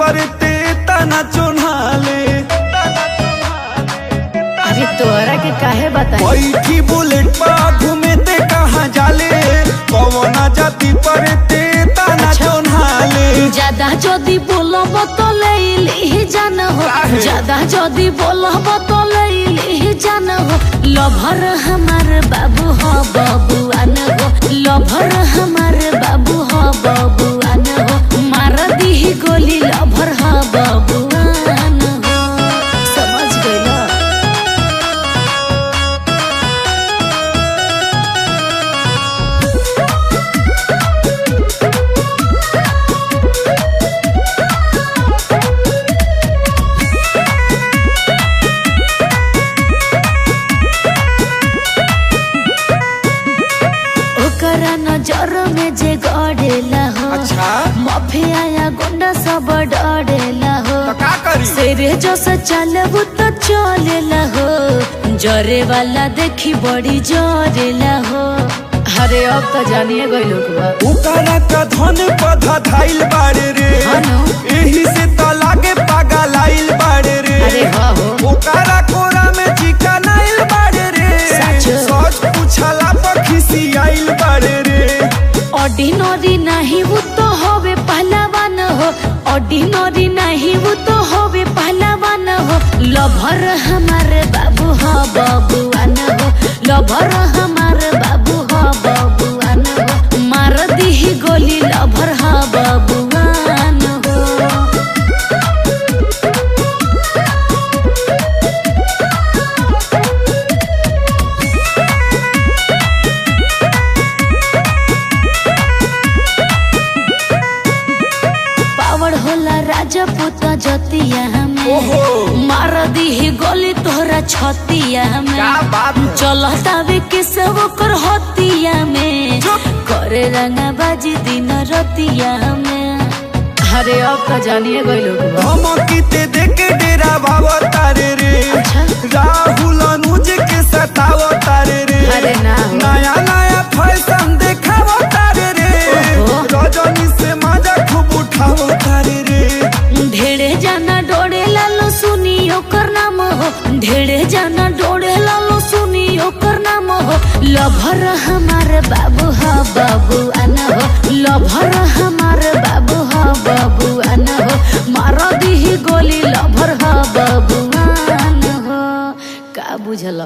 पर ते तना चोन्हाले। अरे तोरा के काहे बताई? बैठी बुलेट पर घूमे ते कहाँ जाले, कौना जाति पर ते तना चोन्हाले। ज्यादा जदी बोलब तो ले जान हो, ज्यादा जदी बोलब तो ले जान हो। लभर हमार बाबू हो बबुआन हो, लभर हमार बाबू हो बबुआन हो। मार दी गोली लभर हो बबुआन हो, समझ गइला? नजर में जे गड़ेला हो, अच्छा माफिया या गुंडा सब डरेला हो। तो का करी? सेरे जो से चलबू तो चलेला हो, जरे वाला देखी बड़ी जरेला हो। अरे अब तो जानिए गई लोग उकरा का धन पधा धाइल बाड़े रे, एही से तो लागे पागल आइल बाड़े रे। अरे हाँ हो, ओकरा कोरा में चिका नाइल बाड़े रे, सच पूछला पर खिसी आइल बाड़े रे। ऑर्डिनरी नहीं वो तो होवे पहलवान हो, ऑर्डिनरी नहीं वो तो होवे पहलवान हो। लभर हमारे बाबू हो बबुआन हो, लभर हमारे बाबू हो बबुआन हो। मार दी गोली लभर हो बबुआन हो। होला राजपूत जतिया में, मार दी गोली तोहरा छतिया में। चलता वे के सब कर होतिया में, करे रंगा बाजी दिन रतिया में। अरे अब तो जानिए गई लोग धमकीते देके डेरा बाबा तारे रे। राहुल अनुज के सतावा तारे रे। अरे ना नया नया फैशन देखावा तारे रे, रजनी से मजा खूब उठावा तारे रे। ढेरे जाना डोड़े लालो सुनी ओकर नाम हो, ढेरे जाना डोड़े लालो सुनी ओकर नाम हो। लभर हमारे बाबू हो बबुआन हो, लभर हमारे बाबू हो बबुआन हो। मार दी गोली लभर हो बबुआन हो। का बुझल?